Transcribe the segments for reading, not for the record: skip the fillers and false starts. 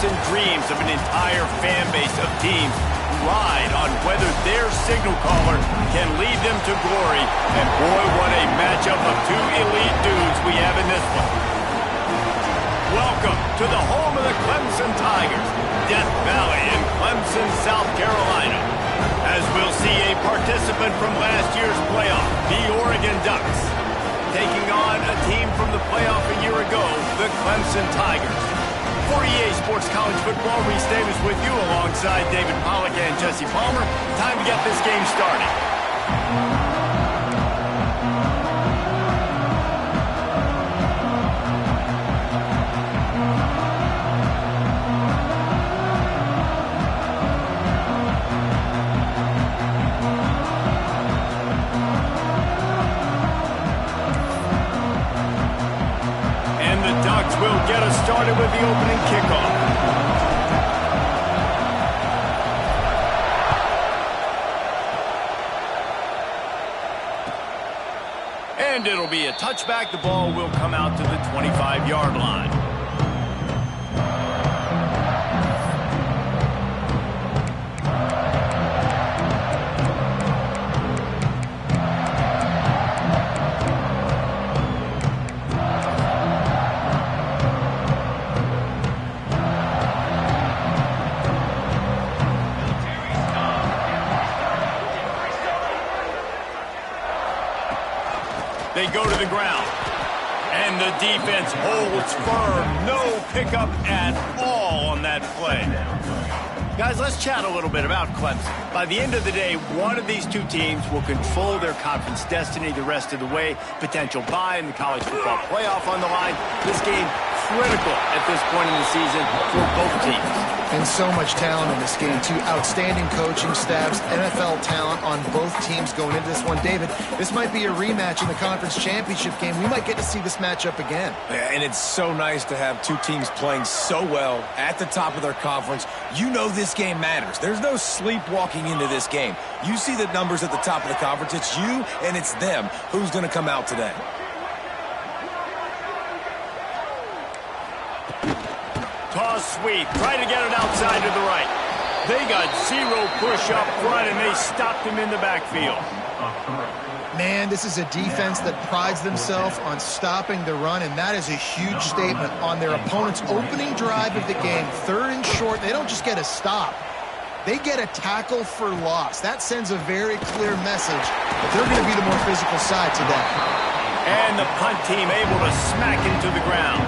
Clemson dreams of an entire fan base of teams who ride on whether their signal caller can lead them to glory. And boy, what a matchup of two elite dudes we have in this one. Welcome to the home of the Clemson Tigers, Death Valley in Clemson, South Carolina. As we'll see a participant from last year's playoff, the Oregon Ducks, taking on a team from the playoff a year ago, the Clemson Tigers. For EA Sports College Football, Reese Davis with you alongside David Pollack and Jesse Palmer. Time to get this game started. Will get us started with the opening kickoff. And it'll be a touchback. The ball will come out to the 25-yard line. They go to the ground, and the defense holds firm. No pickup at all on that play. Guys, let's chat a little bit about Clemson. By the end of the day, one of these two teams will control their conference destiny the rest of the way. Potential bye in the college football playoff on the line. This game critical at this point in the season for both teams. And so much talent in this game, too. Outstanding coaching staffs, NFL talent on both teams going into this one. David, this might be a rematch in the conference championship game. We might get to see this matchup again. Yeah, and it's so nice to have two teams playing so well at the top of their conference. You know this game matters. There's no sleepwalking into this game. You see the numbers at the top of the conference. It's you and it's them. Who's going to come out today? Toss sweep, try to get it outside to the right. They got zero push up front, and they stopped him in the backfield. Man, this is a defense that prides themselves on stopping the run, and that is a huge statement on their opponent's opening drive of the game. Third and short, they don't just get a stop. They get a tackle for loss. That sends a very clear message that they're going to be the more physical side today. And the punt team able to smack him to the ground.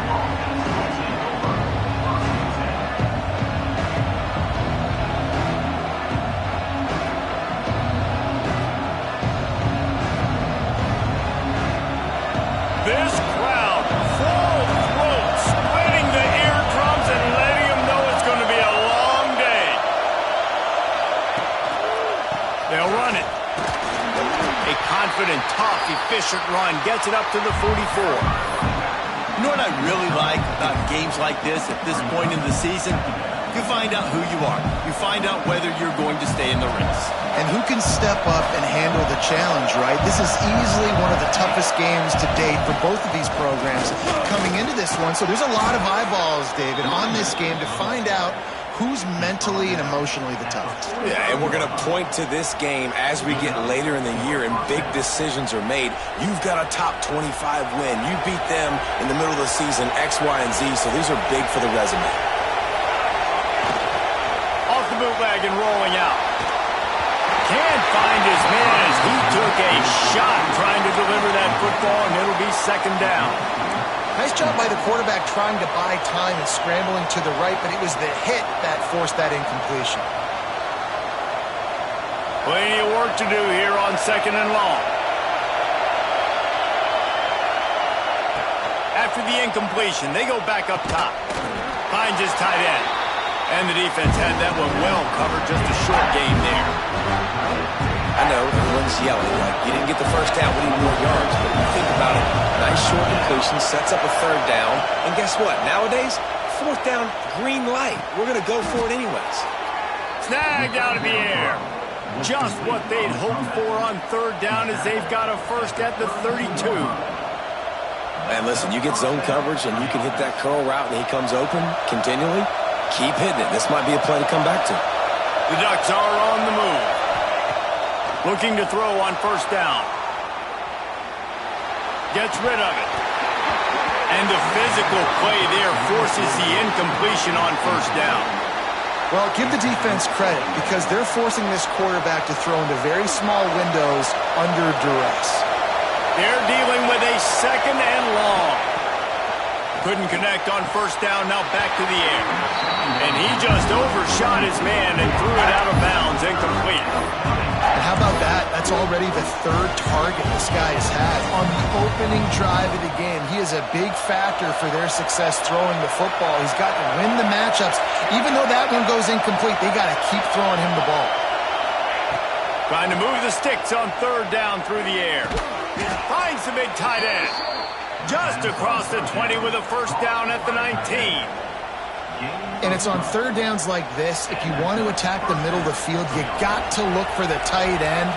This crowd, full throat, splitting the eardrums and letting them know it's going to be a long day. They'll run it. A confident, tough, efficient run gets it up to the 44. You know what I really like about games like this at this point in the season? You find out who you are. You find out whether you're going to stay in the race. And who can step up and handle the challenge, right? This is easily one of the toughest games to date for both of these programs coming into this one. So there's a lot of eyeballs, David, on this game to find out who's mentally and emotionally the toughest. Yeah, and we're going to point to this game as we get later in the year and big decisions are made. You've got a top 25 win. You beat them in the middle of the season, X, Y, and Z, so these are big for the resume. Off the bootleg and rolling out. Can't find his man as he took a shot trying to deliver that football, and it'll be second down. Nice job by the quarterback trying to buy time and scrambling to the right, but it was the hit that forced that incompletion. Plenty of work to do here on second and long. After the incompletion, they go back up top. Finds his tight end. And the defense had that one well covered, just a short game there. I know, everyone's yelling, like, you didn't get the first down, we need more yards. But you think about it, nice short completion, sets up a third down. And guess what? Nowadays, fourth down, green light. We're going to go for it anyways. Snagged out of the air. Just what they'd hoped for on third down as they've got a first at the 32. Man, listen, you get zone coverage and you can hit that curl route and he comes open continually. Keep hitting it. This might be a play to come back to. The Ducks are on the move. Looking to throw on first down. Gets rid of it. And the physical play there forces the incompletion on first down. Well, give the defense credit because they're forcing this quarterback to throw into very small windows under duress. They're dealing with a second and long. Couldn't connect on first down, now back to the air. And he just overshot his man and threw it out of bounds, incomplete. And how about that? That's already the third target this guy has had on the opening drive of the game. He is a big factor for their success throwing the football. He's got to win the matchups. Even though that one goes incomplete, they got to keep throwing him the ball. Trying to move the sticks on third down through the air. Finds the big tight end. Just across the 20 with a first down at the 19. And it's on third downs like this, if you want to attack the middle of the field, you got to look for the tight end.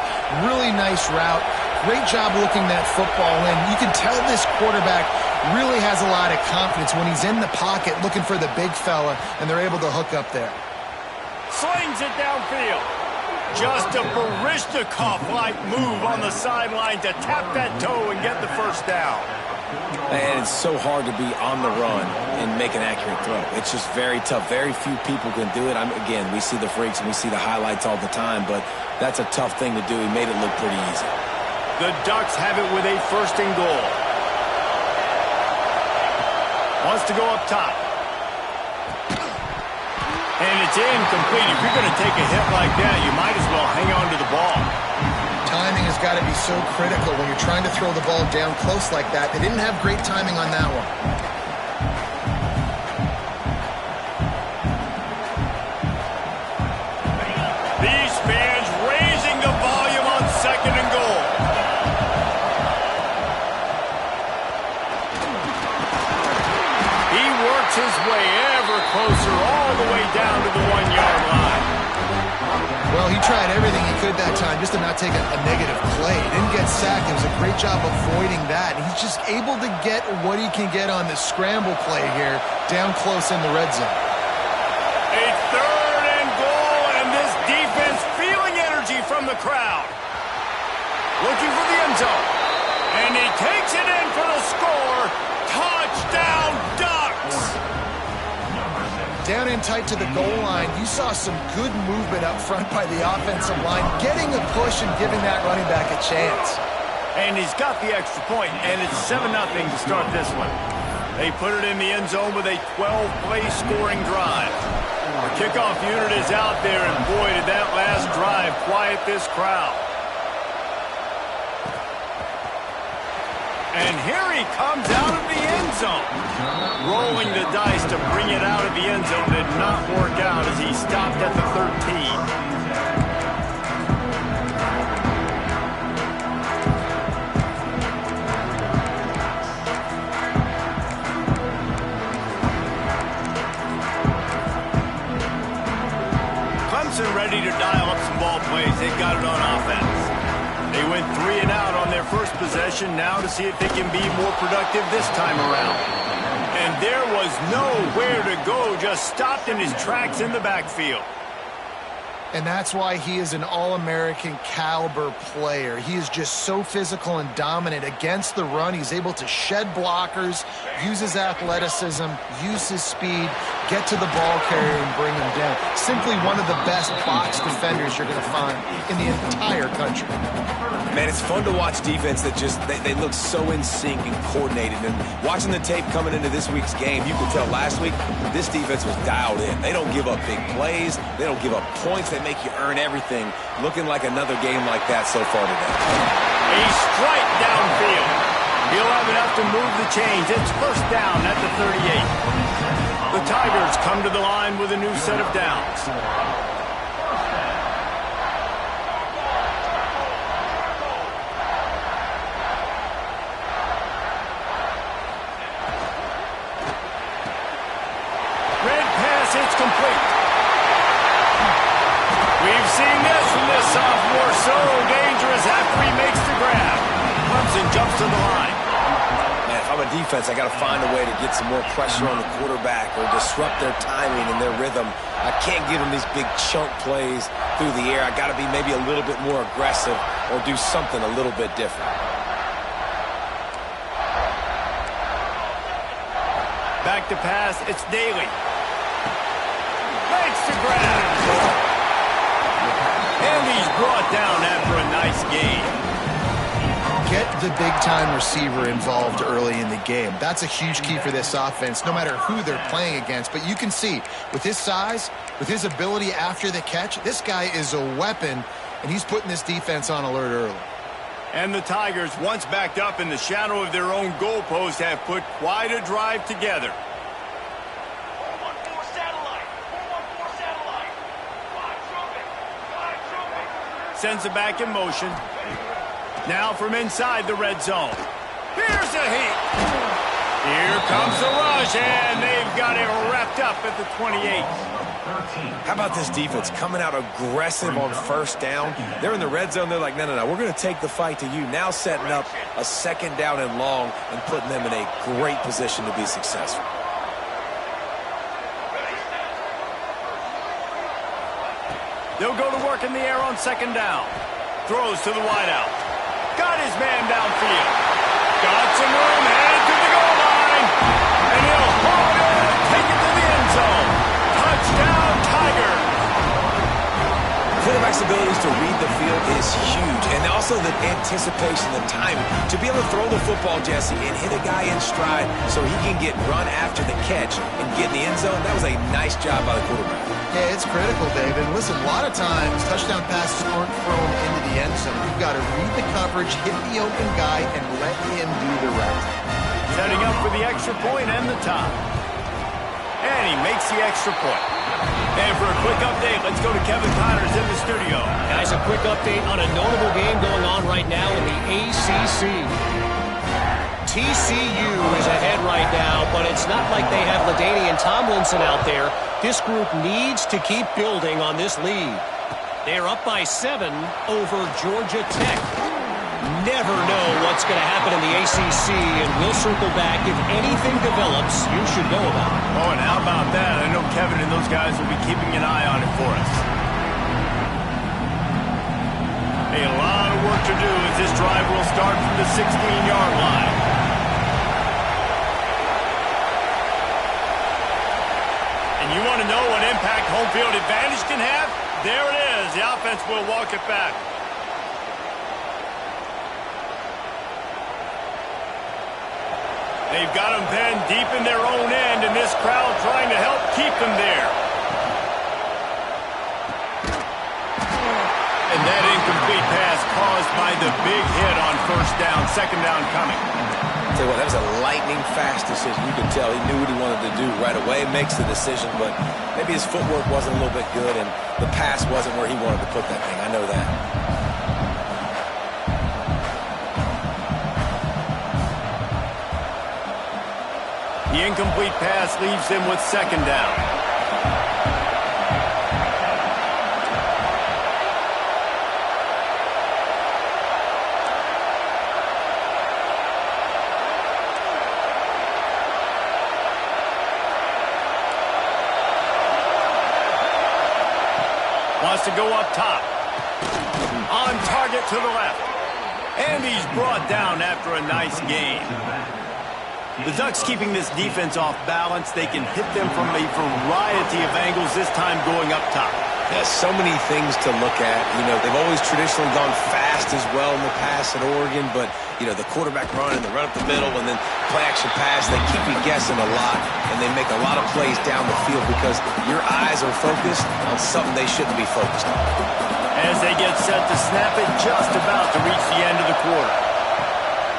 Really nice route. Great job looking that football in. You can tell this quarterback really has a lot of confidence when he's in the pocket looking for the big fella, and they're able to hook up there. Slings it downfield. Just a Barishnikov-like move on the sideline to tap that toe and get the first down. And it's so hard to be on the run and make an accurate throw. It's just very tough. Very few people can do it. Again, we see the freaks and we see the highlights all the time, but that's a tough thing to do. He made it look pretty easy. The Ducks have it with a first and goal. Wants to go up top. And it's incomplete. If you're going to take a hit like that, you might as well hang on to the ball. Timing has got to be so critical when you're trying to throw the ball down close like that. They didn't have great timing on that one. These fans raising the volume on second and goal. He works his way ever closer all the way down to the 1-yard line. Well, he tried everything he could that time just to not take a negative play. He didn't get sacked. It was a great job avoiding that. And he's just able to get what he can get on the scramble play here down close in the red zone. A third and goal, and this defense feeling energy from the crowd. Looking for the end zone. And he takes it in for the score. Touchdown, Ducks! Down in tight to the goal line, you saw some good movement up front by the offensive line, getting a push and giving that running back a chance. And he's got the extra point, and it's 7-0 to start this one. They put it in the end zone with a 12-play scoring drive. The kickoff unit is out there, and boy, did that last drive quiet this crowd. And here he comes out of the end zone. Rolling the dice to bring it out of the end zone did not work out as he stopped at the 13. Clemson ready to dial up some ball plays. They've got it on offense. They went 3 and out on their first possession, now to see if they can be more productive this time around. And there was nowhere to go, just stopped in his tracks in the backfield. And that's why he is an All-American caliber player. He is just so physical and dominant against the run. He's able to shed blockers, use his athleticism, use his speed, get to the ball carrier and bring him down. Simply one of the best box defenders you're going to find in the entire country. Man, it's fun to watch defense that just, they look so in sync and coordinated. And watching the tape coming into this week's game, you could tell last week this defense was dialed in. They don't give up big plays. They don't give up points. They make you earn everything. Looking like another game like that so far today. A strike downfield. He'll have enough to move the chains. It's first down at the 38. The Tigers come to the line with a new set of downs. It's complete. We've seen this from this sophomore, so dangerous after he makes the grab. Clemson jumps to the line. Man, if I I'm a defense, I got to find a way to get some more pressure on the quarterback or disrupt their timing and their rhythm. I can't give them these big chunk plays through the air. I got to be maybe a little bit more aggressive or do something a little bit different. Back to pass, it's Daly. Makes the grab. And he's brought down after a nice gain. Get the big-time receiver involved early in the game. That's a huge key for this offense, no matter who they're playing against. But you can see, with his size, with his ability after the catch, this guy is a weapon, and he's putting this defense on alert early. And the Tigers, once backed up in the shadow of their own goalpost, have put quite a drive together. 414 satellite. 414 satellite. Five trooping. Sends it back in motion. Now from inside the red zone. Here's a heat. Here comes the rush, and they've got it wrapped up at the 28. How about this defense coming out aggressive on first down? They're in the red zone. They're like, no, we're going to take the fight to you. Now setting up a second down and long and putting them in a great position to be successful. They'll go to work in the air on second down. Throws to the wideout. Got his man downfield. Got some room, headed to the goal line. And he'll haul it in and take it to the end zone. Touchdown, Tigers. Quarterback's abilities to read the field is huge. And also the anticipation, the timing. To be able to throw the football, Jesse, and hit a guy in stride so he can get run after the catch and get in the end zone, that was a nice job by the quarterback. Yeah, it's critical, David. Listen, a lot of times touchdown passes aren't thrown into the end zone. You've got to read the coverage, hit the open guy, and let him do the rest. Setting up for the extra point and the tie. And he makes the extra point. And for a quick update, let's go to Kevin Connors in the studio. Guys, a quick update on a notable game going on right now in the ACC. TCU is ahead right now, but it's not like they have LaDainian Tomlinson out there. This group needs to keep building on this lead. They're up by 7 over Georgia Tech. Never know what's going to happen in the ACC, and we'll circle back. If anything develops, you should know about it. Oh, and how about that? I know Kevin and those guys will be keeping an eye on it for us. A lot of work to do as this drive will start from the 16-yard line. And you want to know what impact home field advantage can have? There it is. The offense will walk it back. They've got them pinned deep in their own end, and this crowd trying to help keep them there. And that incomplete pass caused by the big hit on first down, second down coming. Tell you what, that was a lightning-fast decision. You could tell he knew what he wanted to do right away, makes the decision, but maybe his footwork wasn't a little bit good, and the pass wasn't where he wanted to put that thing. I know that. The incomplete pass leaves him with second down. Wants to go up top. On target to the left. And he's brought down after a nice gain. The Ducks keeping this defense off balance. They can hit them from a variety of angles, this time going up top. Yeah, so many things to look at. You know, they've always traditionally gone fast as well in the past at Oregon, but, you know, the quarterback run and the run up the middle and then play-action pass, they keep you guessing a lot, and they make a lot of plays down the field because your eyes are focused on something they shouldn't be focused on. As they get set to snap it, just about to reach the end of the quarter.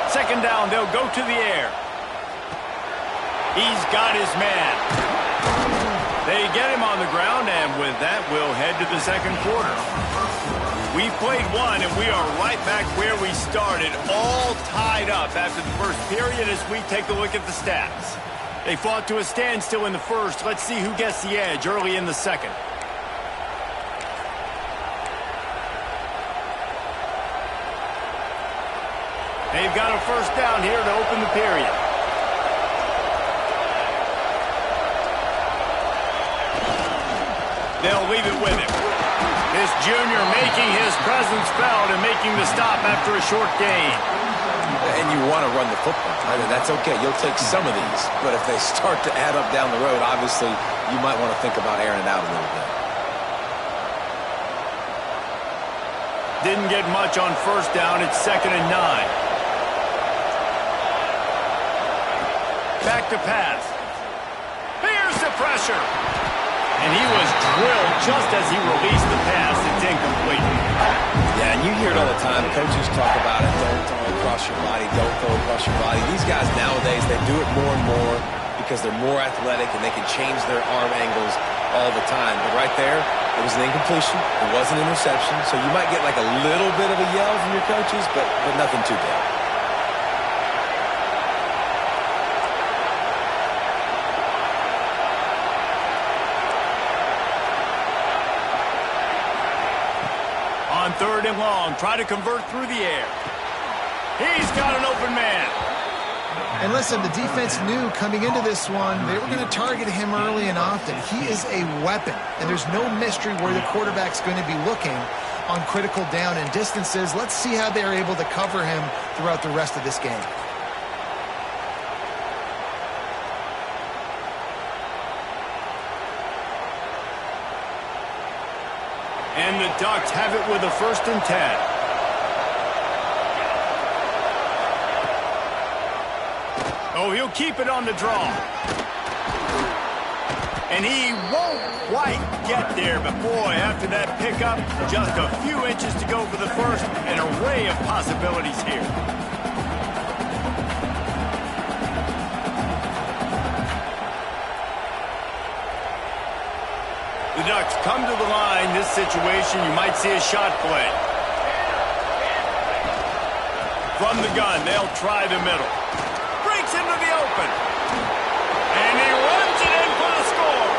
Second down, they'll go to the air. He's got his man. They get him on the ground, and with that, we'll head to the second quarter. We've played one, and we are right back where we started, all tied up after the first period as we take a look at the stats. They fought to a standstill in the first. Let's see who gets the edge early in the second. They've got a first down here to open the period. They'll leave it with him. This junior making his presence felt and making the stop after a short gain. And you want to run the football, right? And that's okay. You'll take some of these. But if they start to add up down the road, obviously, you might want to think about airing it out a little bit. Didn't get much on first down. It's 2nd and 9. Back to pass. Here's the pressure. And he was drilled just as he released the pass. It's incomplete. Yeah, and you hear it all the time. Coaches talk about it. Don't throw across your body. Don't throw across your body. These guys nowadays, they do it more and more because they're more athletic and they can change their arm angles all the time. But right there, it was an incompletion. It was an interception. So you might get like a little bit of a yell from your coaches, but nothing too bad. On 3rd and long, try to convert through the air. He's got an open man. And listen, the defense knew coming into this one, they were going to target him early and often. He is a weapon, and there's no mystery where the quarterback's going to be looking on critical down and distances. Let's see how they're able to cover him throughout the rest of this game. And the Ducks have it with a 1st and 10. Oh, he'll keep it on the draw. And he won't quite get there, but boy, after that pickup, just a few inches to go for the first. An array of possibilities here. The Ducks come to the line. This situation, you might see a shot play. From the gun, they'll try the middle. Breaks into the open. And he runs it in for the score.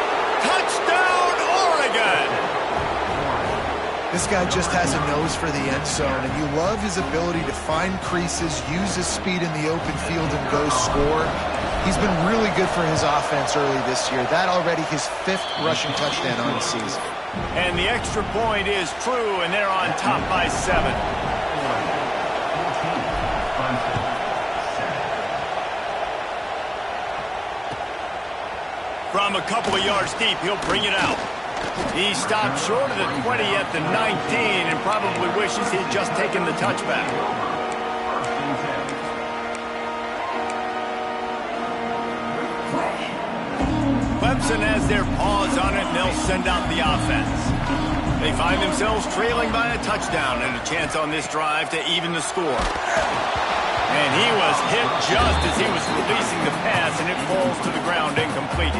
Touchdown, Oregon. This guy just has a nose for the end zone, and you love his ability to find creases, use his speed in the open field, and go score. He's been really good for his offense early this year. That already his 5th rushing touchdown on the season. And the extra point is true, and they're on top by 7. From a couple of yards deep, he'll bring it out. He stopped short of the 20 at the 19 and probably wishes he'd just taken the touchback. Clemson has their paws on it, and they'll send out the offense. They find themselves trailing by a touchdown and a chance on this drive to even the score. And he was hit just as he was releasing the pass, and it falls to the ground incomplete.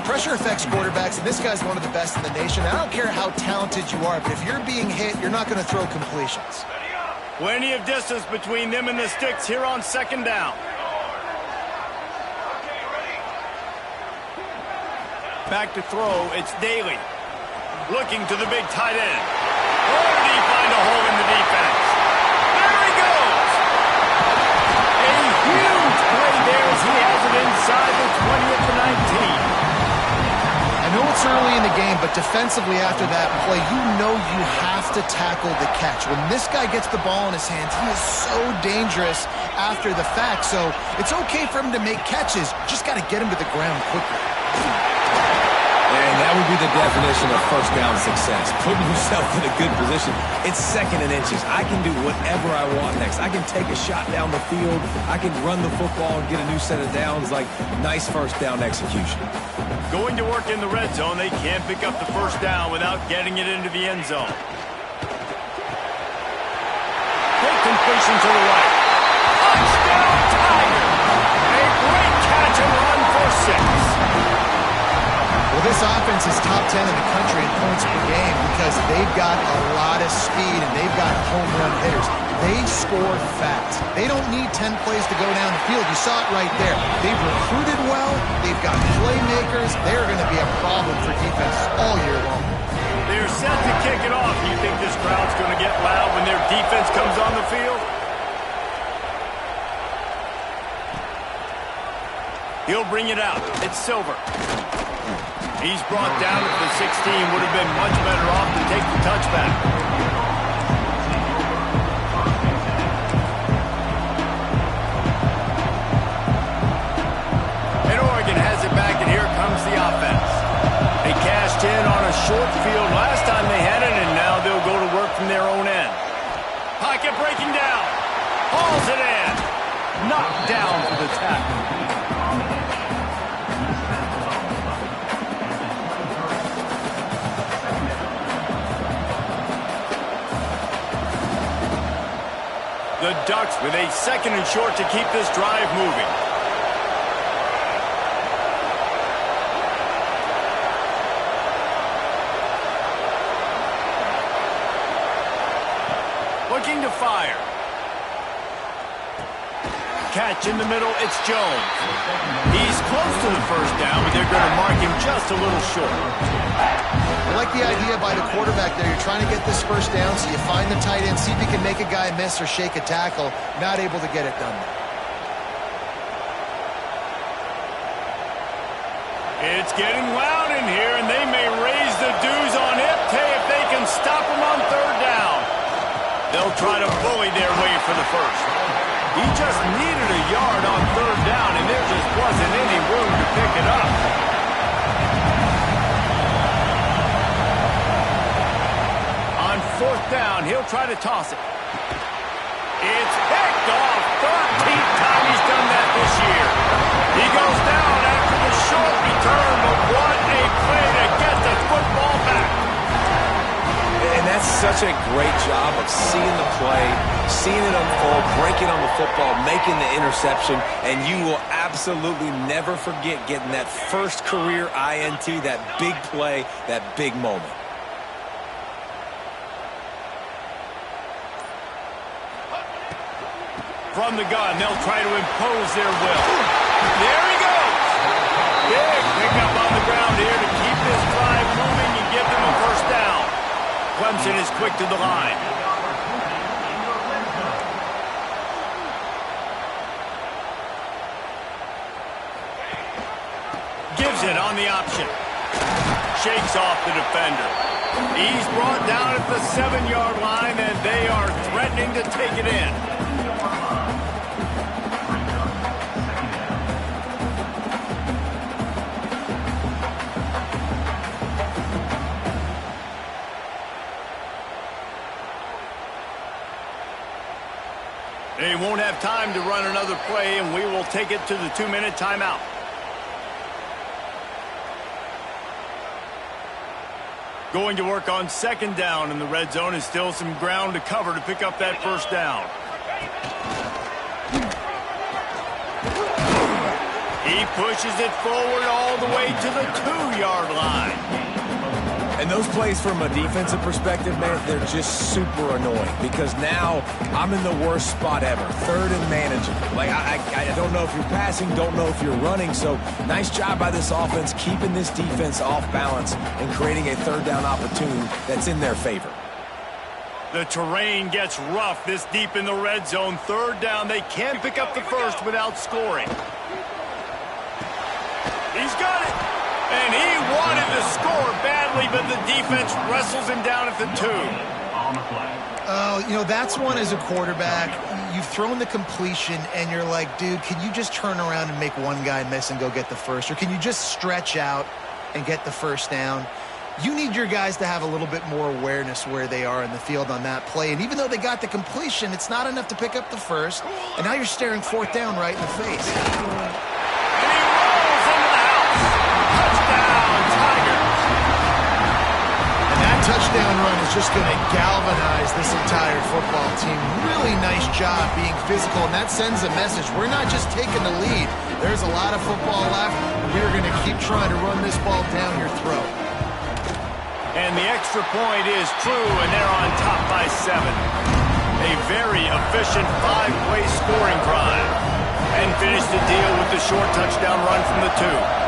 Pressure affects quarterbacks, and this guy's one of the best in the nation. I don't care how talented you are, but if you're being hit, you're not going to throw completions. Plenty of distance between them and the sticks here on 2nd down. Back to throw, it's Daly. Looking to the big tight end. Or did he find a hole in the defense? There he goes! A huge play there as he has it inside the 20 at the 19. I know it's early in the game, but defensively after that play, you know you have to tackle the catch. When this guy gets the ball in his hands, he is so dangerous after the fact. So it's okay for him to make catches. Just got to get him to the ground quickly. And that would be the definition of 1st down success. Putting yourself in a good position. It's 2nd and inches. I can do whatever I want next. I can take a shot down the field. I can run the football and get a new set of downs. Like, nice 1st down execution. Going to work in the red zone. They can't pick up the 1st down without getting it into the end zone. Quick completion to the right. Touchdown, Tiger! A great catch and run for 6. Well, this offense is top 10 in the country in points per game because they've got a lot of speed and they've got home run hitters. They score fast. They don't need 10 plays to go down the field. You saw it right there. They've recruited well. They've got playmakers. They're going to be a problem for defense all year long. They're set to kick it off. Do you think this crowd's going to get loud when their defense comes on the field? He'll bring it out. It's Silver. He's brought down at the 16. Would have been much better off to take the touchback. And Oregon has it back, and here comes the offense. They cashed in on a short field last time they had it, and now they'll go to work from their own end. Pocket breaking down. Hauls it in. Knocked down for the tackle. The Ducks with a 2nd and short to keep this drive moving. Looking to fire. Catch in the middle, it's Jones. He's close to the first down, but they're going to mark him just a little short. I like the idea by the quarterback there. You're trying to get this first down, so you find the tight end, see if you can make a guy miss or shake a tackle. Not able to get it done. It's getting loud in here, and they may raise the dues on it if they can stop him on 3rd down. They'll try to bully their way for the first. He just needed a yard on 3rd down, and there just wasn't any room to pick it up. On 4th down, he'll try to toss it. It's picked off. 13th time he's done that this year. He goes down after the short return, but what a play to get the football back. And that's such a great job of seeing the play, seeing it unfold, breaking on the football, making the interception, and you will absolutely never forget getting that first career INT, that big play, that big moment. From the gun, they'll try to impose their will. There he goes. Big pickup on the ground here to keep this drive moving and give them a first down. Clemson is quick to the line. Gives it on the option. Shakes off the defender. He's brought down at the 7-yard line, and they are threatening to take it in. They won't have time to run another play, and we will take it to the 2-minute timeout. Going to work on 2nd down in the red zone, and still some ground to cover to pick up that first down. He pushes it forward all the way to the 2-yard line. And those plays from a defensive perspective, man, they're just super annoying because now I'm in the worst spot ever, 3rd and manageable. Like, I don't know if you're passing, don't know if you're running, so nice job by this offense keeping this defense off balance and creating a 3rd down opportunity that's in their favor. The terrain gets rough this deep in the red zone. 3rd down, they can't pick up the first without scoring. He's got it. And he wanted to score badly, but the defense wrestles him down at the 2. Oh, you know, that's one as a quarterback. You've thrown the completion, and you're like, dude, can you just turn around and make one guy miss and go get the first? Or can you just stretch out and get the first down? You need your guys to have a little bit more awareness where they are in the field on that play. And even though they got the completion, it's not enough to pick up the first. And now you're staring 4th down right in the face. Touchdown run is just going to galvanize this entire football team. Really nice job being physical, and that sends a message. We're not just taking the lead. There's a lot of football left. We're going to keep trying to run this ball down your throat. And the extra point is true, and they're on top by 7. A very efficient 5-play scoring drive. And finish the deal with the short touchdown run from the 2.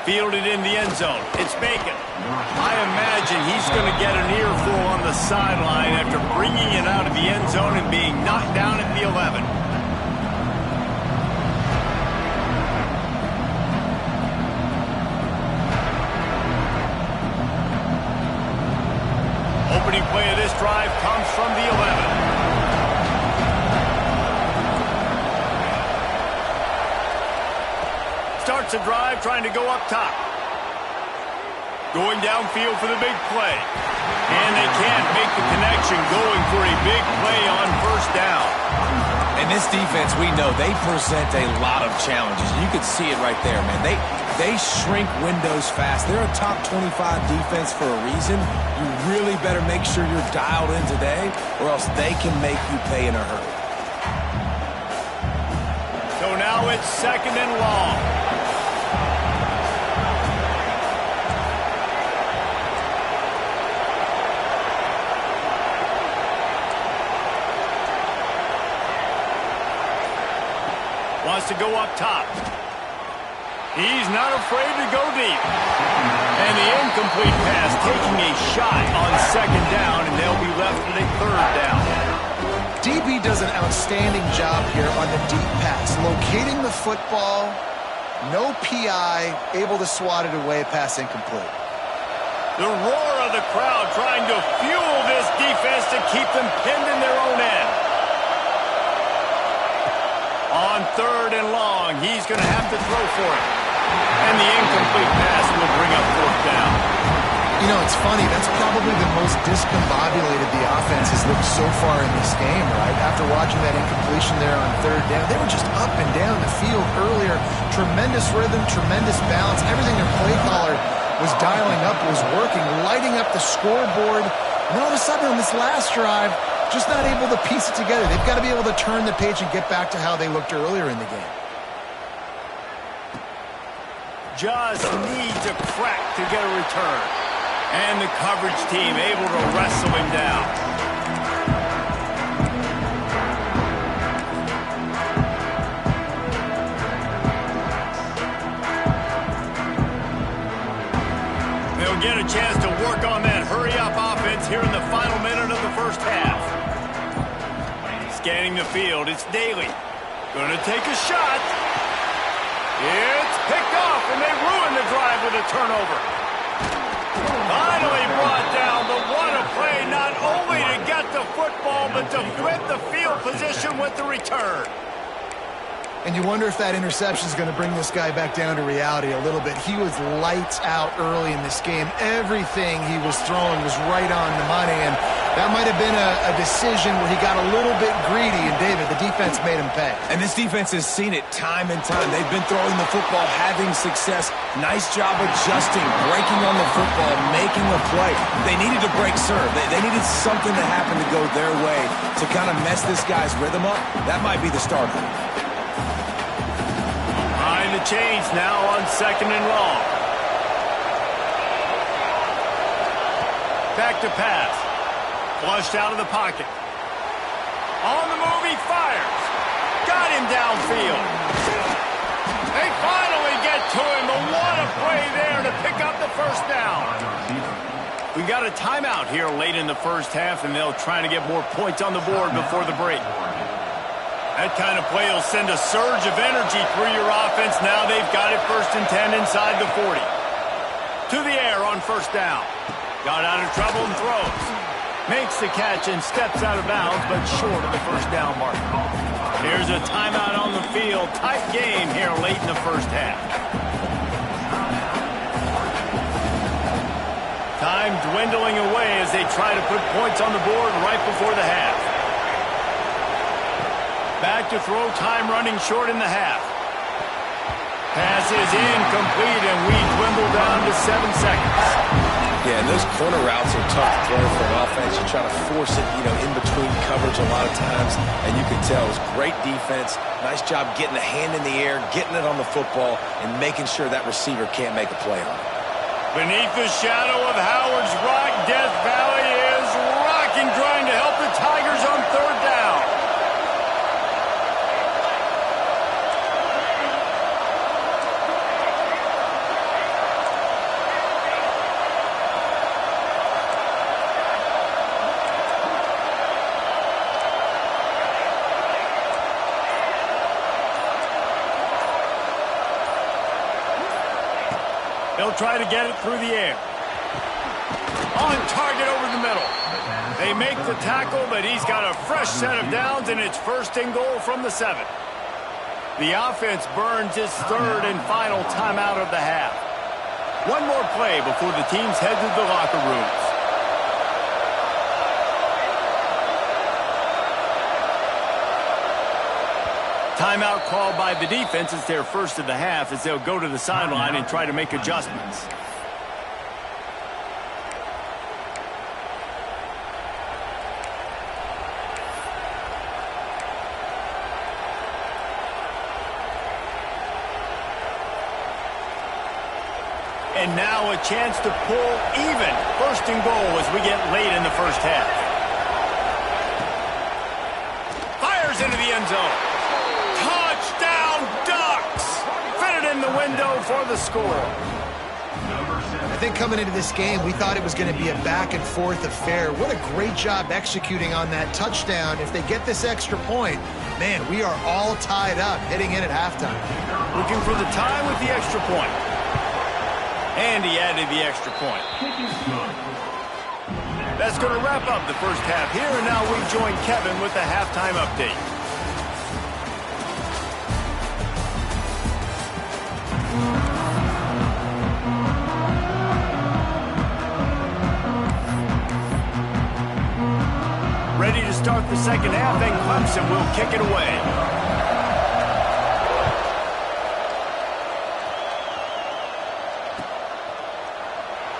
Fielded in the end zone. It's Bacon. I imagine he's going to get an earful on the sideline after bringing it out of the end zone and being knocked down at the 11. starts the drive trying to go up top. Going downfield for the big play. And they can't make the connection, going for a big play on first down. And this defense, we know, they present a lot of challenges. You can see it right there, man. They shrink windows fast. They're a top 25 defense for a reason. You really better make sure you're dialed in today, or else they can make you pay in a hurry. So now it's 2nd and long. Wants to go up top. He's not afraid to go deep. And the incomplete pass taking a shot on 2nd down, and they'll be left with a 3rd down. DB does an outstanding job here on the deep pass, locating the football, no PI, able to swat it away, pass incomplete. The roar of the crowd trying to fuel this defense to keep them pinned in their own end. On 3rd and long, he's going to have to throw for it. And the incomplete pass will bring up 4th down. You know, it's funny. That's probably the most discombobulated the offense has looked so far in this game, right? After watching that incompletion there on 3rd down, they were just up and down the field earlier. Tremendous rhythm, tremendous balance. Everything their play caller was dialing up was working, lighting up the scoreboard. And all of a sudden on this last drive, just not able to piece it together. They've got to be able to turn the page and get back to how they looked earlier in the game. Just needs a crack to get a return. And the coverage team able to wrestle him down. They'll get a chance to work on that hurry-up offense here in the final minute of the first half. Scanning the field, it's Daly. Gonna take a shot. It's picked off, and they ruin the drive with a turnover. Finally brought down, but what a play, not only to get the football, but to flip the field position with the return. And you wonder if that interception is going to bring this guy back down to reality a little bit. He was lights out early in this game. Everything he was throwing was right on the money, and that might have been a decision where he got a little bit greedy, and David, the defense made him pay. And this defense has seen it time and time. They've been throwing the football, having success. Nice job adjusting, breaking on the football, making a play. They needed to break serve. They needed something to happen to go their way to kind of mess this guy's rhythm up. That might be the start of it. The change now on 2nd and long. Back to pass. Flushed out of the pocket. On the move, he fires. Got him downfield. They finally get to him, but what a play there to pick up the first down. We got a timeout here late in the first half, and they'll try to get more points on the board before the break. That kind of play will send a surge of energy through your offense. Now they've got it 1st and 10 inside the 40. To the air on 1st down. Got out of trouble and throws. Makes the catch and steps out of bounds, but short of the 1st down mark. Here's a timeout on the field. Tight game here late in the first half. Time dwindling away as they try to put points on the board right before the half. Back to throw, time running short in the half. Pass is incomplete, and we dwindle down to 7 seconds. Yeah, and those corner routes are tough to throw for an offense. You try to force it, in between coverage a lot of times, and you can tell it's great defense. Nice job getting a hand in the air, getting it on the football, and making sure that receiver can't make a play on it. Beneath the shadow of Howard's Rock, Death Valley is rocking, trying to help the Tigers on 3rd down. They'll try to get it through the air. On target over the middle. They make the tackle, but he's got a fresh set of downs, and it's 1st and goal from the 7. The offense burns its third and final timeout of the half. One more play before the teams head to the locker rooms. Timeout called by the defense. It's their first of the half as they'll go to the sideline and try to make adjustments. And now a chance to pull even. First and goal as we get late in the first half. Fires into the end zone. Touchdown Ducks! Fitted in the window for the score. I think coming into this game, we thought it was going to be a back-and-forth affair. What a great job executing on that touchdown. If they get this extra point, man, we are all tied up heading in at halftime. Looking for the tie with the extra point. And he added the extra point. That's going to wrap up the first half here, and now we join Kevin with the halftime update. Ready to start the second half, and Clemson will kick it away.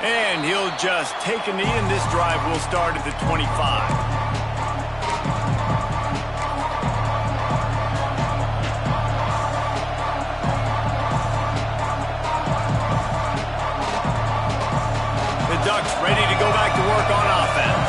And he'll just take a knee, and this drive will start at the 25. The Ducks ready to go back to work on offense.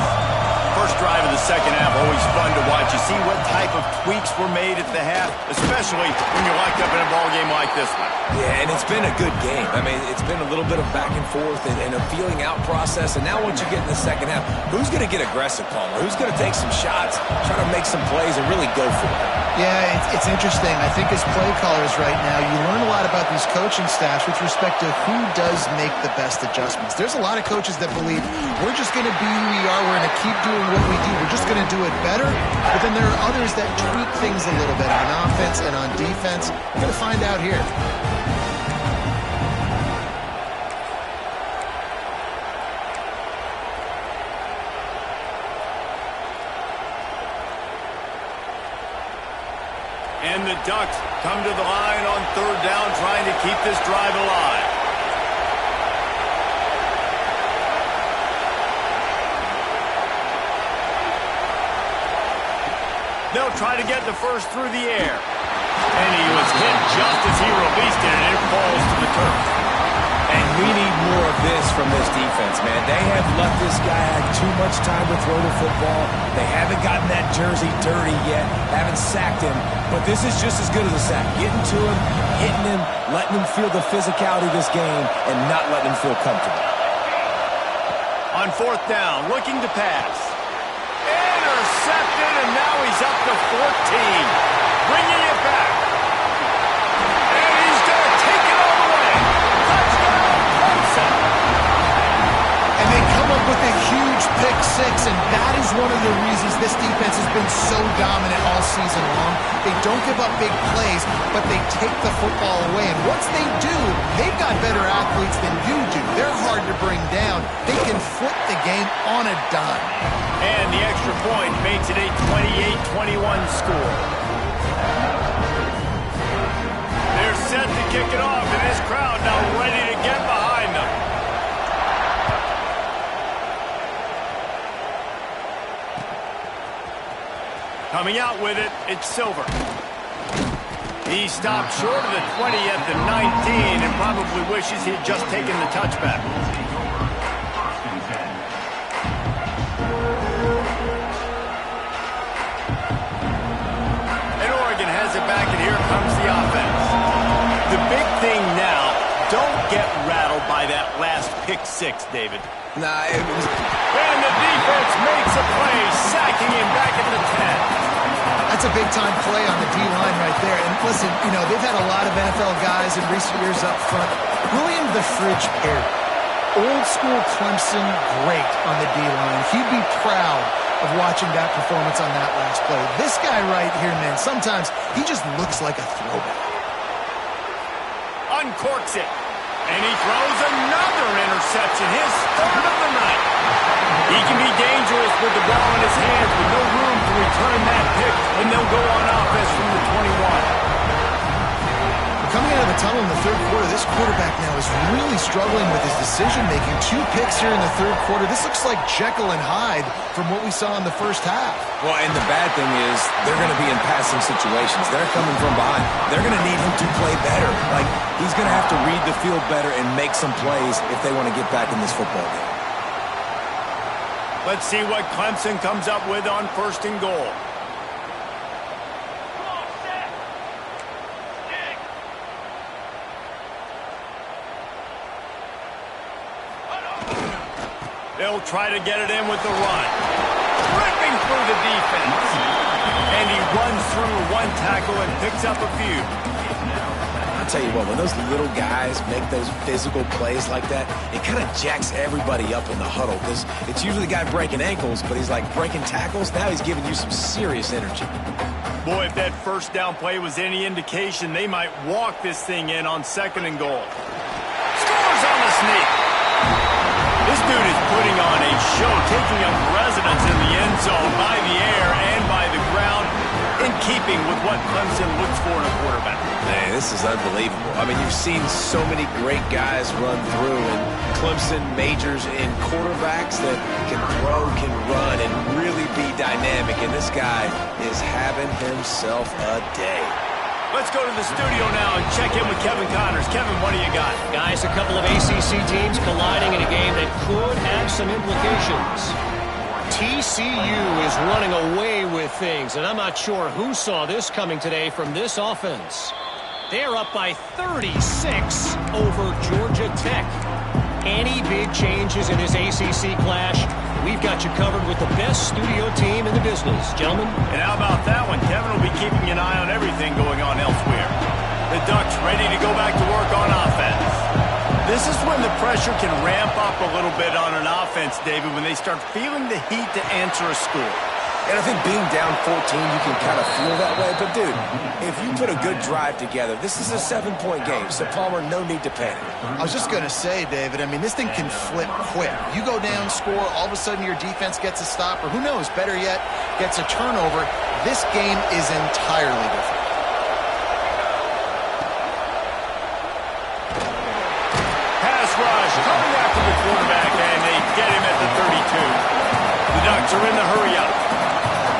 First drive of the second half, always fun to watch. You see what type of tweaks were made at the half, especially when you're locked up in a ball game like this one. Yeah, and it's been a good game. I mean, it's been a little bit of back and forth and a feeling out process. And now once you get in the second half, who's going to get aggressive, Palmer? Who's going to take some shots, try to make some plays, and really go for it? Yeah, it's interesting. I think as play callers right now, you learn a lot about these coaching staffs with respect to who does make the best adjustments. There's a lot of coaches that believe we're just going to be who we are. We're going to keep doing what we do. We're just going to do it better. But then there are others that tweak things a little bit on offense and on defense. We're going to find out here. And the Ducks come to the line on third down, trying to keep this drive alive. They'll try to get the first through the air. And he was hit just as he released it, and it falls to the turf. And we need more of this from this defense, man. They have let this guy have too much time to throw the football. They haven't gotten that jersey dirty yet, haven't sacked him. But this is just as good as a sack. Getting to him, hitting him, letting him feel the physicality of this game, and not letting him feel comfortable. On fourth down, looking to pass. Intercepted, and now he's up to 14. Bringing it back. And he's going to take it all the way. Touchdown, Clemson. And they come up with a huge pick six, and that is one of the reasons this defense has been so dominant all season long. They don't give up big plays, but they take the football away. And once they do, they've got better athletes than you do. They're hard to bring down. They can flip the game on a dime. And the extra point makes it a 28-21 score. They're set to kick it off, and this crowd now ready to get behind them. Coming out with it, it's Silver. He stopped short of the 20 at the 19 and probably wishes he had just taken the touchback. And Oregon has it back, and here comes the offense. The big thing now, don't get rattled by that last pick six, David. Nah, it was... And the defense makes a play, sacking him back at the 10. That's a big-time play on the D-line right there. And listen, you know, they've had a lot of NFL guys in recent years up front. William the Fridge Perry, old-school Clemson great on the D-line. He'd be proud of watching that performance on that last play. This guy right here, man, sometimes he just looks like a throwback. Uncorks it. And he throws another interception, his third of the night. He can be dangerous with the ball in his hands with no room to return that pick, and they'll go on offense from the 21. Coming out of the tunnel in the third quarter, this quarterback now is really struggling with his decision-making. 2 picks here in the third quarter. This looks like Jekyll and Hyde from what we saw in the first half. Well, and the bad thing is they're going to be in passing situations. They're coming from behind. They're going to need him to play better. Like, he's going to have to read the field better and make some plays if they want to get back in this football game. Let's see what Clemson comes up with on 1st and goal. They'll try to get it in with the run. Ripping through the defense. And he runs through 1 tackle and picks up a few. I'll tell you what, when those little guys make those physical plays like that, it kind of jacks everybody up in the huddle because it's usually the guy breaking ankles, but he's like breaking tackles. Now he's giving you some serious energy. Boy, if that first down play was any indication, they might walk this thing in on 2nd and goal. Scores on the sneak. This dude is putting on a show, taking up residence in the end zone by the air and by the ground, in keeping with what Clemson looks for in a quarterback. Man, this is unbelievable. I mean, you've seen so many great guys run through, and Clemson majors in quarterbacks that can throw, can run, and really be dynamic, and this guy is having himself a day. Let's go to the studio now and check in with Kevin Connors. Kevin, what do you got? Guys, a couple of ACC teams colliding in a game that could have some implications. TCU is running away with things, and I'm not sure who saw this coming today from this offense. They're up by 36 over Georgia Tech. Any big changes in this ACC clash, we've got you covered with the best studio team in the business. Gentlemen? And how about that one? Kevin will be keeping an eye on everything going on elsewhere. The Ducks ready to go back to work on offense. This is when the pressure can ramp up a little bit on an offense, David, when they start feeling the heat to answer a score. And I think being down 14, you can kind of feel that way. But, dude, if you put a good drive together, this is a 7-point game. So, Palmer, no need to panic. I was just going to say, David, I mean, this thing can flip quick. You go down, score, all of a sudden your defense gets a stop, or who knows, better yet, gets a turnover. This game is entirely different. Pass rush, coming after the quarterback, and they get him at the 32. The Ducks are in the hurry-up.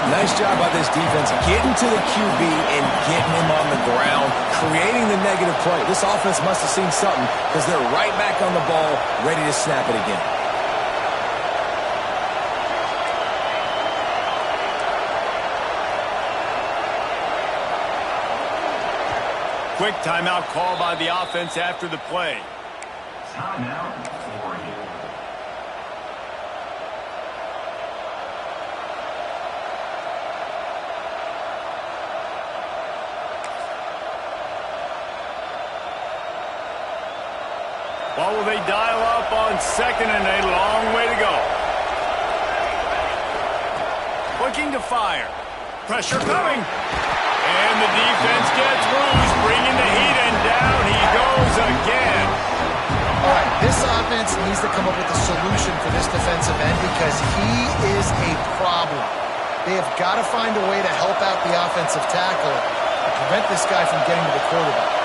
Nice job by this defense getting to the QB and getting him on the ground, creating the negative play. This offense must have seen something because they're right back on the ball, ready to snap it again. Quick timeout call by the offense after the play. Timeout for you. What will they dial up on 2nd and a long way to go? Looking to fire. Pressure coming. And the defense gets loose, bringing the heat, and down he goes again. All right, this offense needs to come up with a solution for this defensive end because he is a problem. They have got to find a way to help out the offensive tackle and prevent this guy from getting to the quarterback.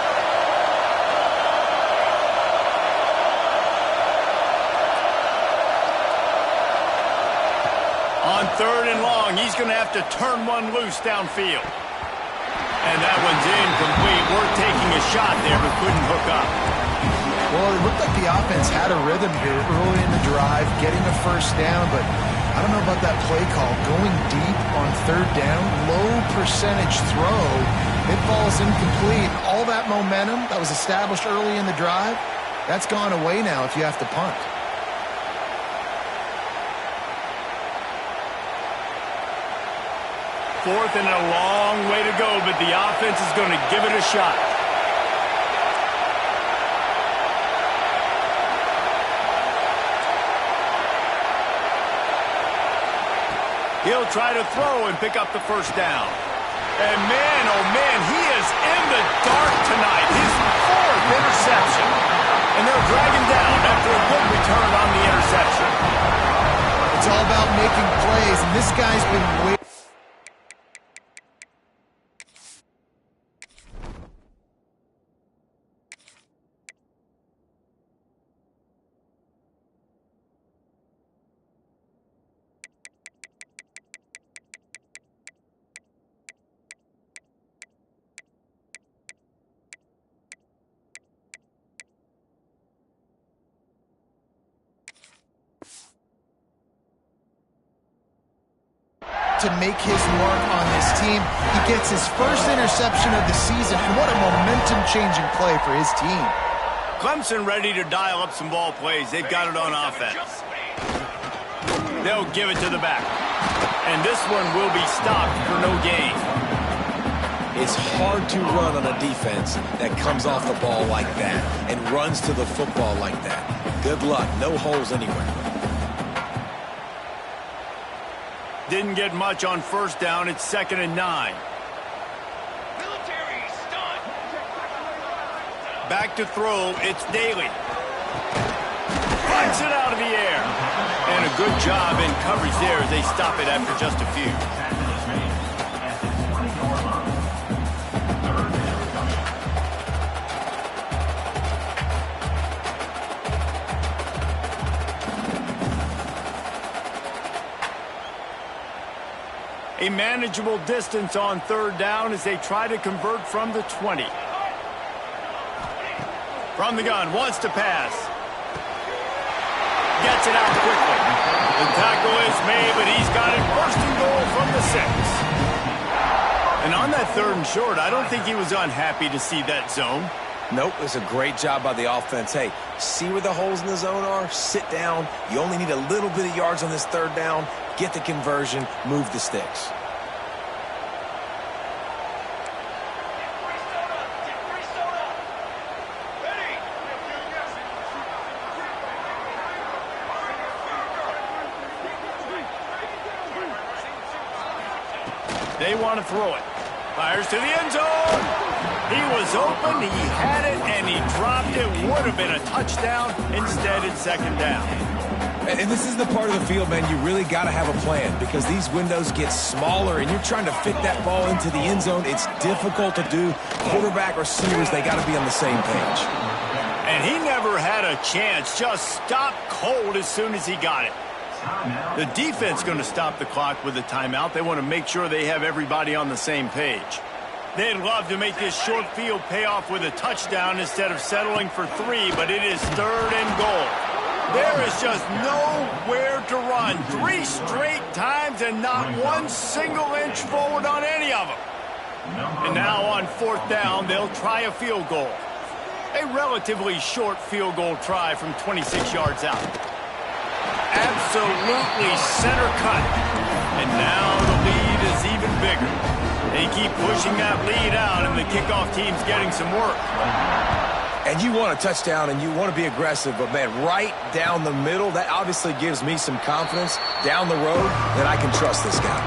On 3rd and long, he's going to have to turn one loose downfield. And that one's incomplete. We're taking a shot there, but couldn't hook up. Well, it looked like the offense had a rhythm here early in the drive, getting a first down, but I don't know about that play call. Going deep on 3rd down, low percentage throw, it falls incomplete. All that momentum that was established early in the drive, that's gone away now if you have to punt. Fourth and a long way to go, but the offense is going to give it a shot. He'll try to throw and pick up the first down. And man, oh man, he is in the dark tonight. His 4th interception. And they'll drag him down after a good return on the interception. It's all about making plays, and this guy's been waiting. To make his mark on this team. He gets his first interception of the season, and what a momentum-changing play for his team. Clemson ready to dial up some ball plays. They've got it on offense. They'll give it to the back. And this one will be stopped for no gain. It's hard to run on a defense that comes off the ball like that and runs to the football like that. Good luck. No holes anywhere. Didn't get much on first down. It's 2nd and 9. Back to throw. It's Daly. Punts it out of the air. And a good job in coverage there as they stop it after just a few. A manageable distance on 3rd down as they try to convert from the 20. From the gun, wants to pass. Gets it out quickly. The tackle is made, but he's got it 1st and goal from the 6. And on that 3rd and short, I don't think he was unhappy to see that zone. Nope, it was a great job by the offense. Hey, see where the holes in the zone are? Sit down. You only need a little bit of yards on this 3rd down. Get the conversion, move the sticks. They want to throw it. Fires to the end zone. He was open, he had it, and he dropped it. Would have been a touchdown. Instead, it's 2nd down. And this is the part of the field, man, you really got to have a plan because these windows get smaller and you're trying to fit that ball into the end zone. It's difficult to do. Quarterback, receivers, they got to be on the same page. And he never had a chance. Just stopped cold as soon as he got it. The defense going to stop the clock with a timeout. They want to make sure they have everybody on the same page. They'd love to make this short field pay off with a touchdown instead of settling for 3, but it is 3rd and goal. There is just nowhere to run. 3 straight times and not one single inch forward on any of them. And now on 4th down, they'll try a field goal. A relatively short field goal try from 26 yards out. Absolutely center cut. And now the lead is even bigger. They keep pushing that lead out, and the kickoff team's getting some work. And you want a touchdown, and you want to be aggressive, but, man, right down the middle, that obviously gives me some confidence down the road that I can trust this guy.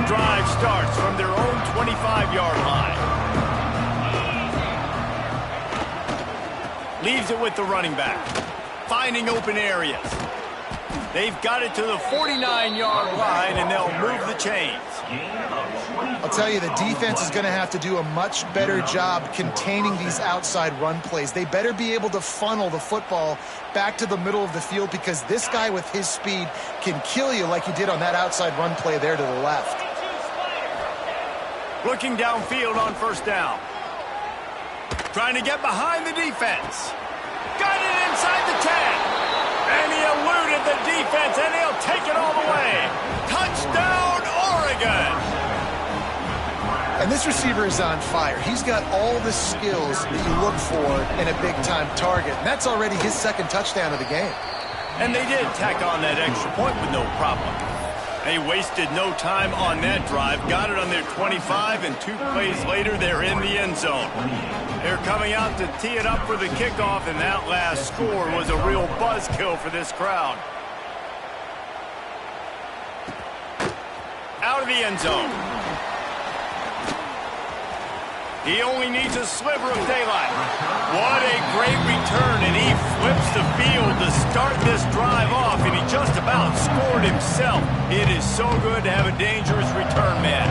The drive starts from their own 25-yard line. Leaves it with the running back. Finding open areas. They've got it to the 49-yard line, and they'll move the chains. I'll tell you, the defense is going to have to do a much better job containing these outside run plays. They better be able to funnel the football back to the middle of the field because this guy with his speed can kill you like he did on that outside run play there to the left. Looking downfield on 1st down. Trying to get behind the defense. Got it inside the 10. And he eluded the defense, and he'll take it all the way. Touchdown, Oregon! And this receiver is on fire. He's got all the skills that you look for in a big-time target. And that's already his 2nd touchdown of the game. And they did tack on that extra point with no problem. They wasted no time on that drive. Got it on their 25, and 2 plays later, they're in the end zone. They're coming out to tee it up for the kickoff, and that last score was a real buzzkill for this crowd. Out of the end zone. He only needs a sliver of daylight. What a great return, and he flips the field to start this drive off, and he just about scored himself. It is so good to have a dangerous return man.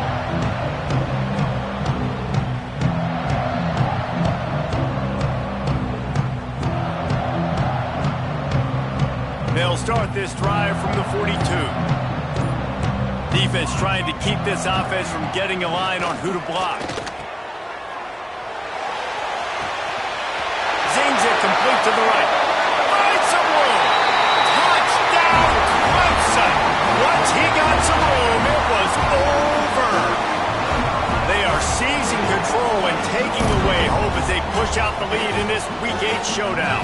They'll start this drive from the 42. Defense trying to keep this offense from getting a line on who to block. Zings it complete to the right. Finds some room. Touchdown, Clemson. Once he got some room, it was over. They are seizing control and taking away hope as they push out the lead in this Week 8 showdown.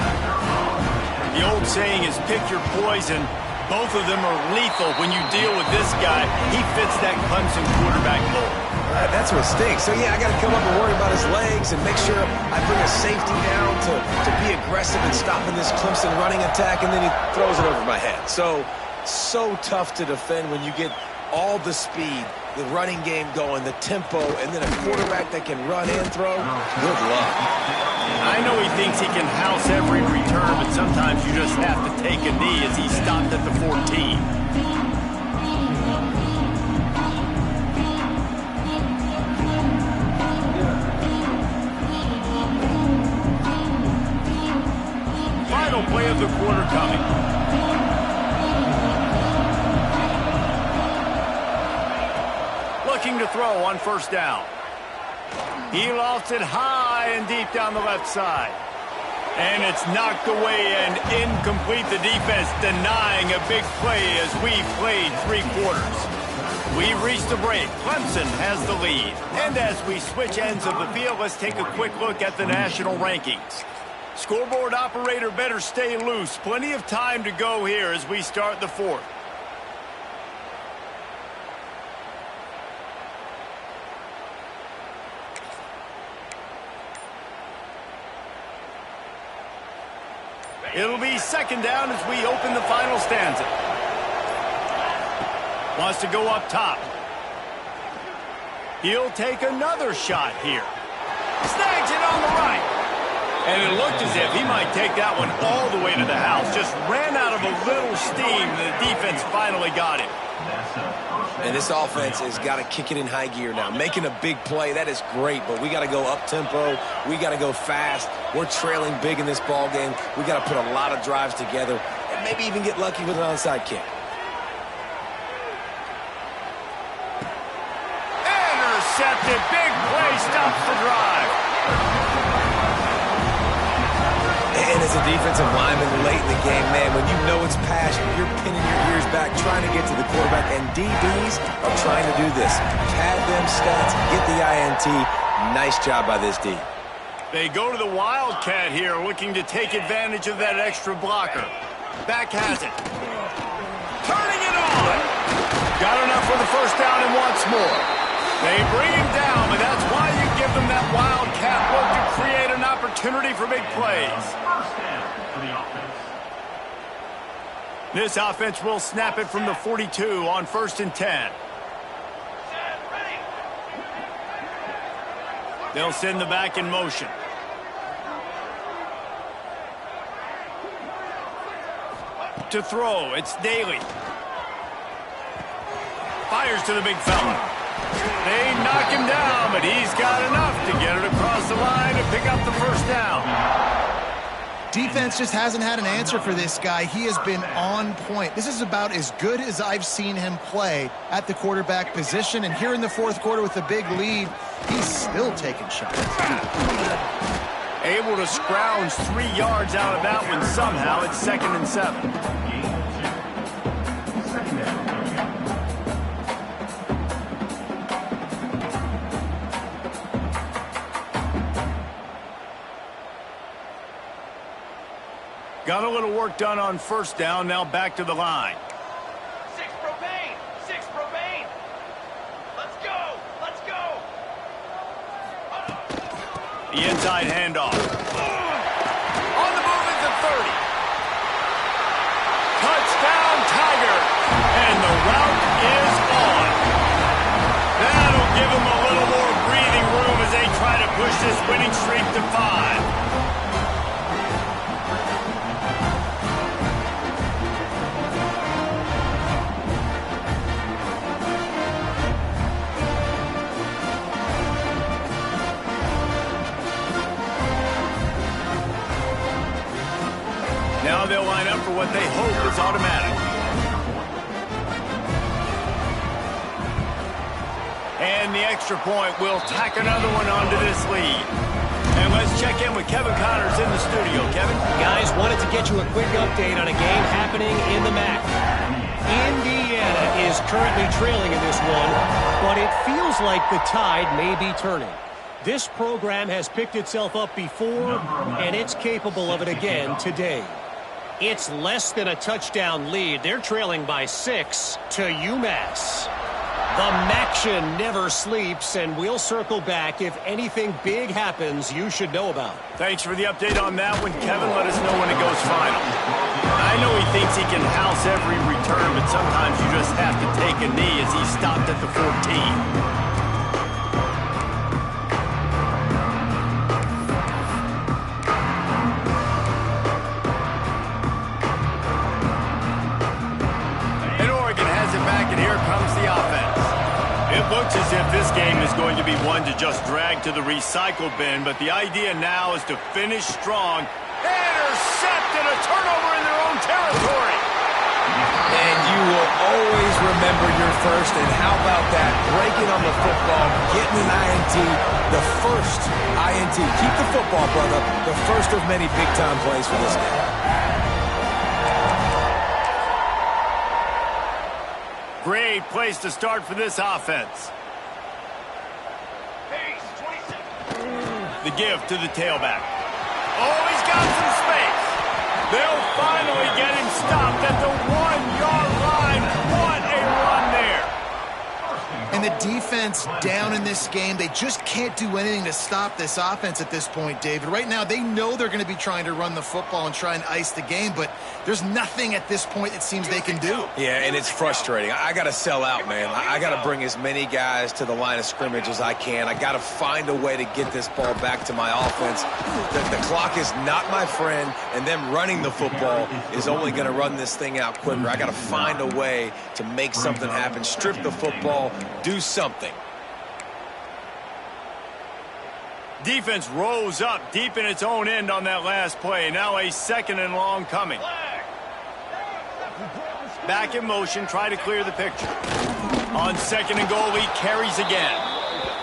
The old saying is pick your poison. Both of them are lethal when you deal with this guy. He fits that Clemson quarterback mold. That's what stinks. So, yeah, I got to come up and worry about his legs and make sure I bring a safety down to be aggressive in stopping this Clemson running attack, and then he throws it over my head. So tough to defend when you get all the speed, the running game going, the tempo, and then a quarterback that can run and throw. Good luck. I know he thinks he can house every return, but sometimes you just have to take a knee as he stopped at the 14. Final play of the quarter coming. Looking to throw on first down. He lost it high and deep down the left side. And it's knocked away and incomplete. The defense denying a big play as we played 3 quarters. We've reached the break. Clemson has the lead. And as we switch ends of the field, let's take a quick look at the national rankings. Scoreboard operator better stay loose. Plenty of time to go here as we start the 4th. It'll be second down as we open the final stanza. Wants to go up top. He'll take another shot here. Snags it on the right. And it looked as if he might take that one all the way to the house. Just ran out of a little steam. The defense finally got him. And this offense has got to kick it in high gear now. Making a big play, that is great, but we got to go up-tempo. We got to go fast. We're trailing big in this ball game. We got to put a lot of drives together and maybe even get lucky with an onside kick. Intercepted. Big play. Stops the drive. And as a defensive lineman late in the game, man, when you know it's passion, you're pinning your ears back, trying to get to the quarterback, and DBs are trying to do this. Pad them stats, get the INT. Nice job by this D. They go to the Wildcat here, looking to take advantage of that extra blocker. Back has it. Turning it on. Got enough for the first down and wants more. They bring him down, but that's why you give them that Wildcat look to create an opportunity for big plays. This offense will snap it from the 42 on 1st and 10. They'll send the back in motion. To throw, it's Daly. Fires to the big fella. They knock him down, but he's got enough to get it across the line and pick up the first down. Defense just hasn't had an answer for this guy. He has been on point. This is about as good as I've seen him play at the quarterback position. And here in the 4th quarter with a big lead, he's still taking shots. Able to scrounge 3 yards out of that one somehow. It's 2nd and 7. Got a little work done on first down, now back to the line. 6 propane, 6 The inside handoff. On the move at the 30. Touchdown, Tiger. And the route is on. That'll give them a little more breathing room as they try to push this winning streak to 5. Now they'll line up for what they hope is automatic. And the extra point will tack another one onto this lead. And let's check in with Kevin Connors in the studio. Kevin? Guys, wanted to get you a quick update on a game happening in the MAC. Indiana is currently trailing in this one, but it feels like the tide may be turning. This program has picked itself up before, and it's capable of it again today. It's less than a touchdown lead. They're trailing by 6 to UMass. The MACtion never sleeps, and we'll circle back if anything big happens you should know about. Thanks for the update on that one, Kevin. Let us know when it goes final. I know he thinks he can house every return, but sometimes you just have to take a knee as he stopped at the 14. Looks as if this game is going to be one to just drag to the recycle bin, but the idea now is to finish strong. Intercept and a turnover in their own territory. And you will always remember your first, and how about that? Breaking on the football, getting an INT, the first INT. Keep the football, brother. The first of many big-time plays for this game. Great place to start for this offense. The give to the tailback. Oh, he's got some space. They'll finally get him stopped at the 1-yard line. What a run there. And the defense down in this game, they just can't do anything to stop this offense at this point, David. Right now, they know they're going to be trying to run the football and try and ice the game, but there's nothing at this point it seems they can do. Yeah, and it's frustrating. I got to sell out, man. I got to bring as many guys to the line of scrimmage as I can. I got to find a way to get this ball back to my offense. The clock is not my friend, and them running the football is only going to run this thing out quicker. I got to find a way to make something happen, strip the football, do something. Defense rose up deep in its own end on that last play. Now a 2nd and long coming. Back in motion, try to clear the picture. On 2nd and goal, he carries again.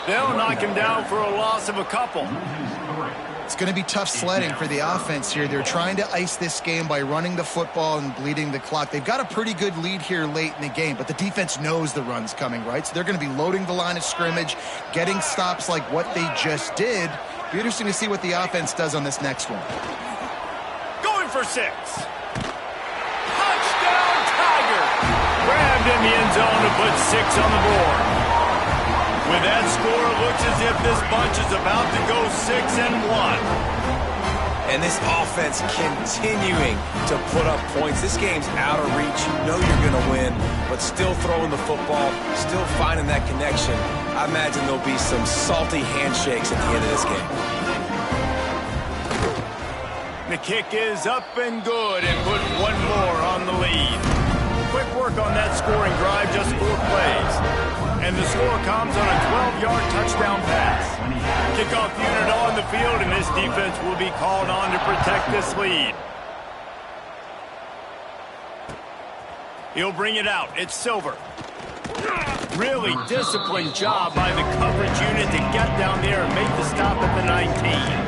They'll knock him down for a loss of a couple. It's going to be tough sledding for the offense here. They're trying to ice this game by running the football and bleeding the clock. They've got a pretty good lead here late in the game, but the defense knows the run's coming, right? So they're going to be loading the line of scrimmage, getting stops like what they just did. Be interesting to see what the offense does on this next one. Going for 6. Touchdown, Tiger! Grabbed in the end zone to put 6 on the board. With that score, it looks as if this bunch is about to go 6-1. And this offense continuing to put up points. This game's out of reach. You know you're going to win, but still throwing the football, still finding that connection. I imagine there'll be some salty handshakes at the end of this game. The kick is up and good and put one more on the lead. Quick work on that scoring drive, just 4 plays. And the score comes on a 12-yard touchdown pass. Kickoff unit on the field, and this defense will be called on to protect this lead. He'll bring it out. It's Silver. Really disciplined job by the coverage unit to get down there and make the stop at the 19.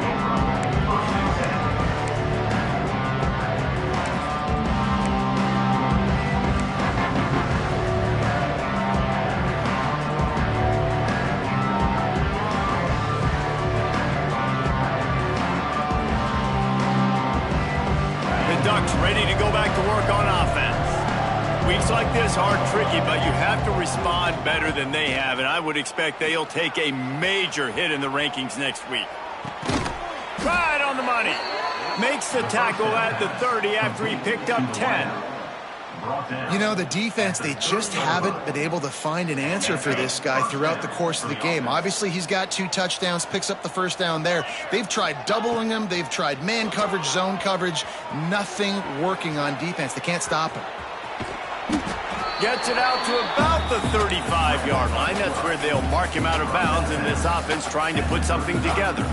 Ducks ready to go back to work on offense. Weeks like this are tricky, but you have to respond better than they have, and I would expect they'll take a major hit in the rankings next week. Right on the money. Makes the tackle at the 30 after he picked up 10. You know, the defense, they just haven't been able to find an answer for this guy throughout the course of the game. Obviously, he's got 2 touchdowns, picks up the first down there. They've tried doubling him. They've tried man coverage, zone coverage. Nothing working on defense. They can't stop him. Gets it out to about the 35-yard line. That's where they'll mark him out of bounds in this offense trying to put something together.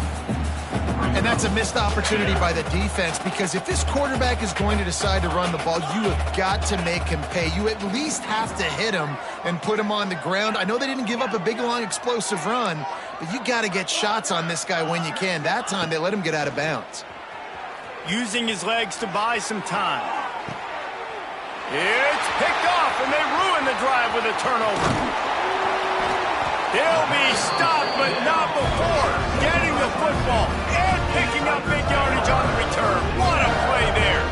And that's a missed opportunity by the defense, because if this quarterback is going to decide to run the ball, you have got to make him pay. You at least have to hit him and put him on the ground. I know they didn't give up a big, long, explosive run, but you got to get shots on this guy when you can. That time, they let him get out of bounds. Using his legs to buy some time. It's picked off, and they ruin the drive with a turnover. They'll be stopped, but not before getting the football and picking up big yardage on the return. What a play there.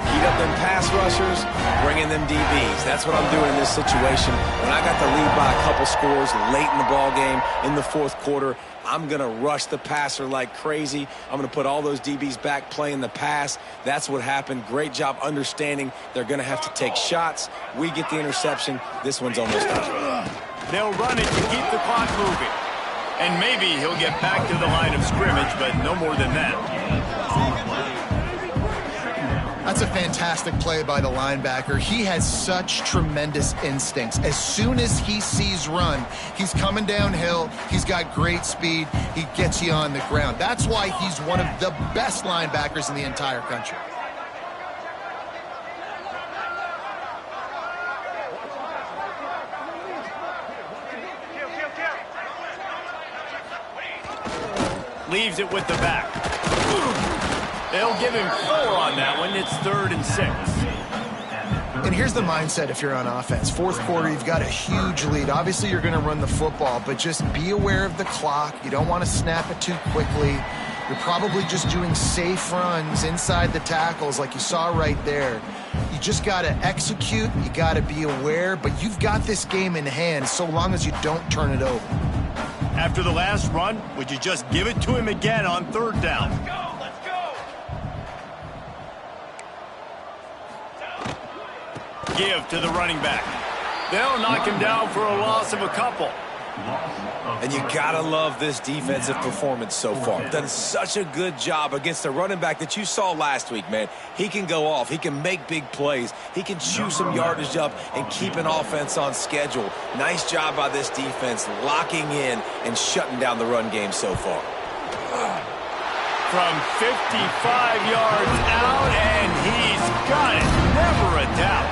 Heat up them pass rushers, bringing them DBs. That's what I'm doing in this situation. When I got the lead by a couple scores late in the ball game in the fourth quarter, I'm going to rush the passer like crazy. I'm going to put all those DBs back playing the pass. That's what happened. Great job understanding they're going to have to take shots. We get the interception. This one's almost done. They'll run it to keep the clock moving. And maybe he'll get back to the line of scrimmage, but no more than that. That's a fantastic play by the linebacker. He has such tremendous instincts. As soon as he sees run, he's coming downhill. He's got great speed. He gets you on the ground. That's why he's one of the best linebackers in the entire country. Leaves it with the back. They'll give him 4 on that one. It's 3rd and 6. And here's the mindset if you're on offense. Fourth quarter, you've got a huge lead. Obviously, you're going to run the football, but just be aware of the clock. You don't want to snap it too quickly. You're probably just doing safe runs inside the tackles like you saw right there. You just got to execute. You got to be aware, but you've got this game in hand so long as you don't turn it over. After the last run, would you just give it to him again on 3rd down? Let's go! Give to the running back. They'll knock him down for a loss of a couple. And you gotta love this defensive performance so far. Done such a good job against the running back that you saw last week, man. He can go off. He can make big plays. He can chew some yardage up and keep an offense on schedule. Nice job by this defense locking in and shutting down the run game so far. From 55 yards out, and he's got it. Never a doubt.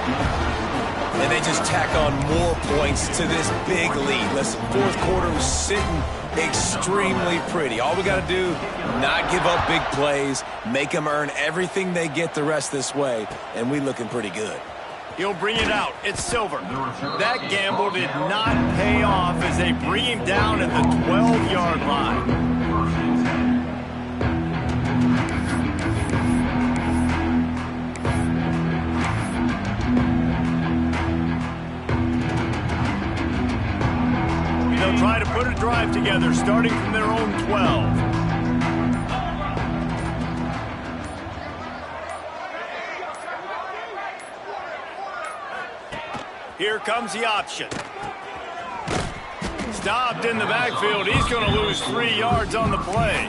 And they just tack on more points to this big lead. Listen, fourth quarter was sitting extremely pretty. All we got to do, not give up big plays, make them earn everything they get the rest this way, and we looking pretty good. He'll bring it out. It's Silver. That gamble did not pay off as they bring him down at the 12-yard line. They'll try to put a drive together, starting from their own 12. Here comes the option. Stopped in the backfield. He's going to lose 3 yards on the play.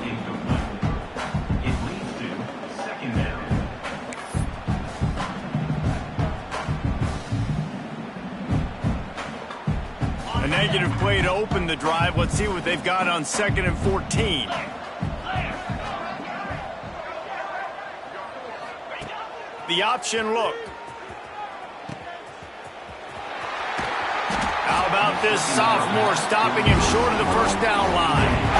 A negative play to open the drive. Let's see what they've got on 2nd and 14. The option look. How about this sophomore stopping him short of the first down line?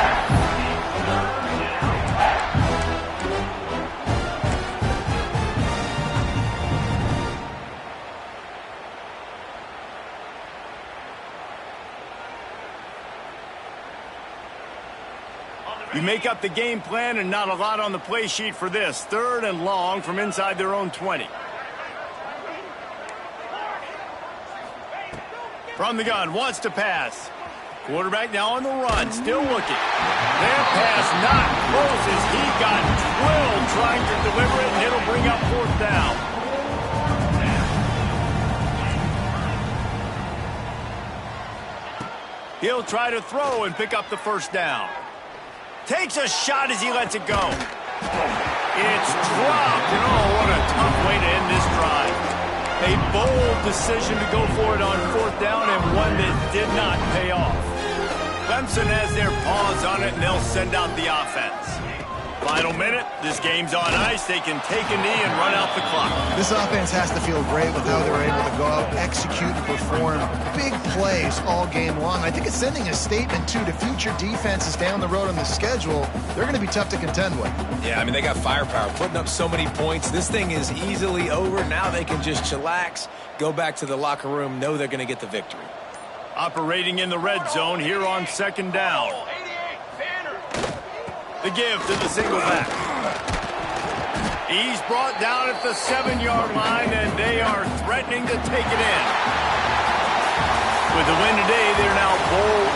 You make up the game plan and not a lot on the play sheet for this. 3rd and long from inside their own 20. From the gun, wants to pass. Quarterback now on the run, still looking. Their pass not close as he got drilled trying to deliver it, and it'll bring up fourth down. He'll try to throw and pick up the first down. Takes a shot as he lets it go. It's dropped, and oh, what a tough way to end this drive. A bold decision to go for it on fourth down, and one that did not pay off. Clemson has their paws on it, and they'll send out the offense. Final minute, this game's on ice. They can take a knee and run out the clock. This offense has to feel great with how they're able to go out, execute, and perform big plays all game long. I think it's sending a statement, too, to future defenses down the road on the schedule. They're going to be tough to contend with. Yeah, I mean, they got firepower, putting up so many points. This thing is easily over. Now they can just chillax, go back to the locker room, know they're going to get the victory. Operating in the red zone here on second down. The give to the single back. He's brought down at the 7-yard line, and they are threatening to take it in. With the win today, they're now bowl